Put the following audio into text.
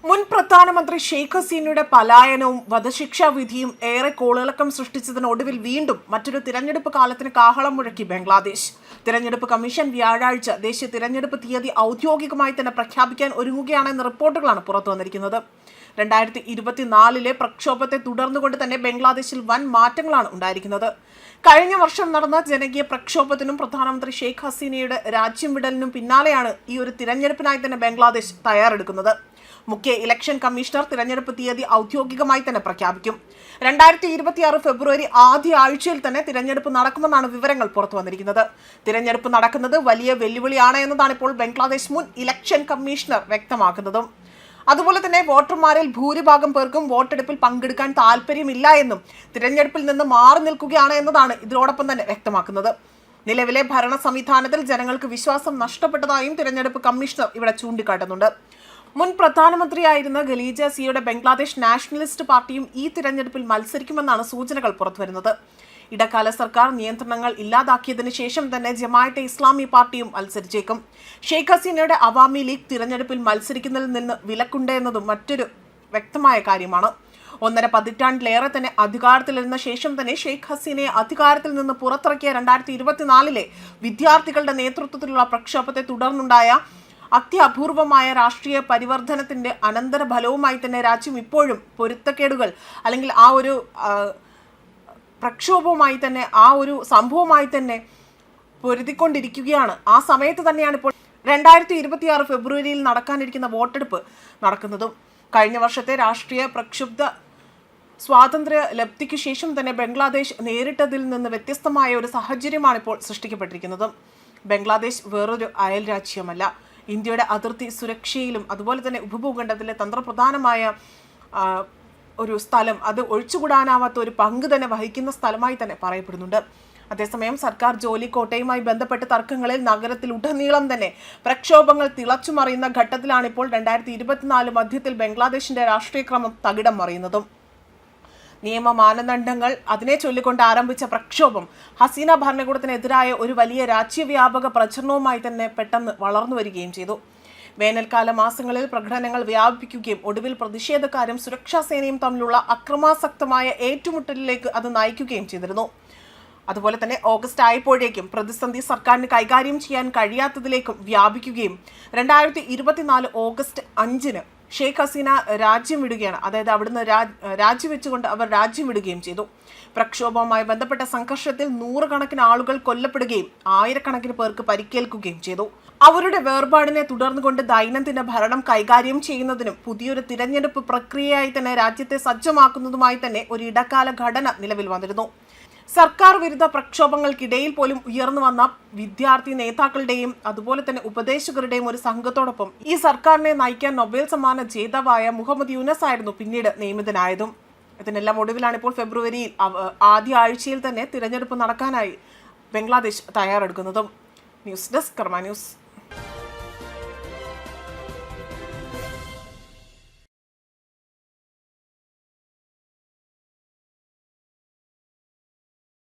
മുൻ പ്രധാനമന്ത്രി ഷെയ്ഖ് ഹസീനയുടെ പലായനവും വധശിക്ഷാ വിധിയും ഏറെ കോളിളക്കം സൃഷ്ടിച്ചതിനൊടുവിൽ വീണ്ടും മറ്റൊരു തിരഞ്ഞെടുപ്പ് കാലത്തിന് കാഹളം മുഴക്കി ബംഗ്ലാദേശ്. തിരഞ്ഞെടുപ്പ് കമ്മീഷൻ വ്യാഴാഴ്ച ദേശീയ തിരഞ്ഞെടുപ്പ് തീയതി ഔദ്യോഗികമായി തന്നെ പ്രഖ്യാപിക്കാൻ ഒരുങ്ങുകയാണെന്ന റിപ്പോർട്ടുകളാണ് പുറത്തു വന്നിരിക്കുന്നത്. 2024 പ്രക്ഷോഭത്തെ തുടർന്നുകൊണ്ട് തന്നെ ബംഗ്ലാദേശിൽ വൻ മാറ്റങ്ങളാണ് ഉണ്ടായിരിക്കുന്നത്. കഴിഞ്ഞ വർഷം നടന്ന ജനകീയ പ്രക്ഷോഭത്തിനും പ്രധാനമന്ത്രി ഷെയ്ഖ് ഹസീനയുടെ രാജ്യം വിടലിനും പിന്നാലെയാണ് ഈ ഒരു തിരഞ്ഞെടുപ്പിനായി തന്നെ ബംഗ്ലാദേശ് തയ്യാറെടുക്കുന്നത്. മുഖ്യ ഇലക്ഷൻ കമ്മീഷണർ തിരഞ്ഞെടുപ്പ് തീയതി ഔദ്യോഗികമായി തന്നെ പ്രഖ്യാപിക്കും. 2026 ഫെബ്രുവരി ആദ്യ ആഴ്ചയിൽ തന്നെ തിരഞ്ഞെടുപ്പ് നടക്കുമെന്നാണ് വിവരങ്ങൾ പുറത്തു വന്നിരിക്കുന്നത്. തിരഞ്ഞെടുപ്പ് നടക്കുന്നത് വലിയ വെല്ലുവിളിയാണ് എന്നതാണ് ഇപ്പോൾ ബംഗ്ലാദേശ് മുൻ ഇലക്ഷൻ കമ്മീഷണർ വ്യക്തമാക്കുന്നതും. അതുപോലെ തന്നെ വോട്ടർമാരിൽ ഭൂരിഭാഗം പേർക്കും വോട്ടെടുപ്പിൽ പങ്കെടുക്കാൻ താല്പര്യമില്ല എന്നും തിരഞ്ഞെടുപ്പിൽ നിന്ന് മാറി നിൽക്കുകയാണ് എന്നതാണ് ഇതിനോടൊപ്പം തന്നെ വ്യക്തമാക്കുന്നത്. നിലവിലെ ഭരണ സംവിധാനത്തിൽ ജനങ്ങൾക്ക് വിശ്വാസം നഷ്ടപ്പെട്ടതായും തിരഞ്ഞെടുപ്പ് കമ്മീഷണർ ഇവിടെ ചൂണ്ടിക്കാട്ടുന്നുണ്ട്. മുൻ പ്രധാനമന്ത്രിയായിരുന്ന ഖലീജ സിയുടെ ബംഗ്ലാദേശ് നാഷണലിസ്റ്റ് പാർട്ടിയും ഈ തിരഞ്ഞെടുപ്പിൽ മത്സരിക്കുമെന്നാണ് സൂചനകൾ പുറത്തുവരുന്നത്. ഇടക്കാല സർക്കാർ നിയന്ത്രണങ്ങൾ ഇല്ലാതാക്കിയതിനു ശേഷം തന്നെ ജമാഅത്തെ ഇസ്ലാമി പാർട്ടിയും മത്സരിച്ചേക്കും. ഷെയ്ഖ് ഹസീനയുടെ അവാമി ലീഗ് തിരഞ്ഞെടുപ്പിൽ മത്സരിക്കുന്നതിൽ നിന്ന് വിലക്കുണ്ട് എന്നതും മറ്റൊരു വ്യക്തമായ കാര്യമാണ്. 1.5 പതിറ്റാണ്ടിലേറെ തന്നെ അധികാരത്തിലിരുന്ന ശേഷം തന്നെ ഷെയ്ഖ് ഹസീനയെ അധികാരത്തിൽ നിന്ന് പുറത്തിറക്കിയ 2024 വിദ്യാർത്ഥികളുടെ നേതൃത്വത്തിലുള്ള പ്രക്ഷോഭത്തെ തുടർന്നുണ്ടായ അത്യപൂർവമായ രാഷ്ട്രീയ പരിവർത്തനത്തിന്റെ അനന്തരഫലവുമായി തന്നെ രാജ്യം ഇപ്പോഴും പൊരുത്തക്കേടുകൾ അല്ലെങ്കിൽ ആ ഒരു പ്രക്ഷോഭവുമായി തന്നെ ആ ഒരു സംഭവമായി തന്നെ പൊരുതിക്കൊണ്ടിരിക്കുകയാണ്. ആ സമയത്ത് തന്നെയാണ് ഇപ്പോൾ 2026 ഫെബ്രുവരിയിൽ നടക്കാനിരിക്കുന്ന വോട്ടെടുപ്പ് നടക്കുന്നതും. കഴിഞ്ഞ വർഷത്തെ രാഷ്ട്രീയ പ്രക്ഷുബ്ധ സ്വാതന്ത്ര്യ ലബ്ധിക്ക് ശേഷം തന്നെ ബംഗ്ലാദേശ് നേരിട്ടതിൽ നിന്ന് വ്യത്യസ്തമായ ഒരു സാഹചര്യമാണ് ഇപ്പോൾ സൃഷ്ടിക്കപ്പെട്ടിരിക്കുന്നത്. ബംഗ്ലാദേശ് വേറൊരു അയൽ രാജ്യമല്ല. ഇന്ത്യയുടെ അതിർത്തി സുരക്ഷയിലും അതുപോലെ തന്നെ ഉപഭൂഖണ്ഡത്തിലെ തന്ത്രപ്രധാനമായ ഒരു സ്ഥലം, അത് ഒഴിച്ചുകൂടാനാവാത്ത ഒരു പങ്ക് തന്നെ വഹിക്കുന്ന സ്ഥലമായി തന്നെ പറയപ്പെടുന്നുണ്ട്. അതേസമയം സർക്കാർ ജോലി കോട്ടയുമായി ബന്ധപ്പെട്ട തർക്കങ്ങളിൽ നഗരത്തിൽ ഉടനീളം തന്നെ പ്രക്ഷോഭങ്ങൾ തിളച്ചുമറിയുന്ന ഘട്ടത്തിലാണിപ്പോൾ 2024 മധ്യത്തിൽ ബംഗ്ലാദേശിന്റെ രാഷ്ട്രീയ ക്രമം തകിടം മറിയുന്നതും. നിയമ മാനദണ്ഡങ്ങൾ അതിനെ ചൊല്ലിക്കൊണ്ട് ആരംഭിച്ച പ്രക്ഷോഭം ഹസീന ഭരണകൂടത്തിനെതിരായ ഒരു വലിയ രാജ്യവ്യാപക പ്രചരണവുമായി തന്നെ പെട്ടെന്ന് വളർന്നു വരികയും ചെയ്തു. വേനൽക്കാല മാസങ്ങളിൽ പ്രകടനങ്ങൾ വ്യാപിപ്പിക്കുകയും ഒടുവിൽ പ്രതിഷേധക്കാരും സുരക്ഷാ സേനയും തമ്മിലുള്ള അക്രമാസക്തമായ ഏറ്റുമുട്ടലിലേക്ക് അത് നയിക്കുകയും ചെയ്തിരുന്നു. അതുപോലെ തന്നെ ഓഗസ്റ്റ് ആയപ്പോഴേക്കും പ്രതിസന്ധി സർക്കാരിന് കൈകാര്യം ചെയ്യാൻ കഴിയാത്തതിലേക്കും വ്യാപിക്കുകയും 2024 ഓഗസ്റ്റ് 5 ഷെയ്ഖ് ഹസീന രാജ്യം വിടുകയാണ്. അതായത് അവിടുന്ന് രാജിവെച്ചുകൊണ്ട് അവർ രാജ്യം വിടുകയും ചെയ്തു. പ്രക്ഷോഭവുമായി ബന്ധപ്പെട്ട സംഘർഷത്തിൽ 100 കണക്കിന് ആളുകൾ കൊല്ലപ്പെടുകയും 1000 പേർക്ക് പരിക്കേൽക്കുകയും ചെയ്തു. അവരുടെ വേർപാടിനെ തുടർന്നുകൊണ്ട് ദൈനംദിന ഭരണം കൈകാര്യം ചെയ്യുന്നതിനും പുതിയൊരു തിരഞ്ഞെടുപ്പ് പ്രക്രിയയായി തന്നെ രാജ്യത്തെ സജ്ജമാക്കുന്നതുമായി തന്നെ ഒരു ഇടക്കാല ഘടന നിലവിൽ വന്നിരുന്നു. സർക്കാർ വിരുദ്ധ പ്രക്ഷോഭങ്ങൾക്കിടയിൽ പോലും ഉയർന്നു വന്ന വിദ്യാർത്ഥി നേതാക്കളുടെയും അതുപോലെ തന്നെ ഉപദേശകരുടെയും ഒരു സംഘത്തോടൊപ്പം ഈ സർക്കാരിനെ നയിക്കാൻ നൊബേൽ സമ്മാന ജേതാവായ മുഹമ്മദ് യൂനസ് ആയിരുന്നു പിന്നീട് നിയമിതനായതും. ഇതിനെല്ലാം ഒടുവിലാണ് ഇപ്പോൾ ഫെബ്രുവരിയിൽ ആദ്യ ആഴ്ചയിൽ തന്നെ തിരഞ്ഞെടുപ്പ് നടക്കാനായി ബംഗ്ലാദേശ് തയ്യാറെടുക്കുന്നതും. ന്യൂസ് ഡെസ്ക് കർമ്മ ന്യൂസ്.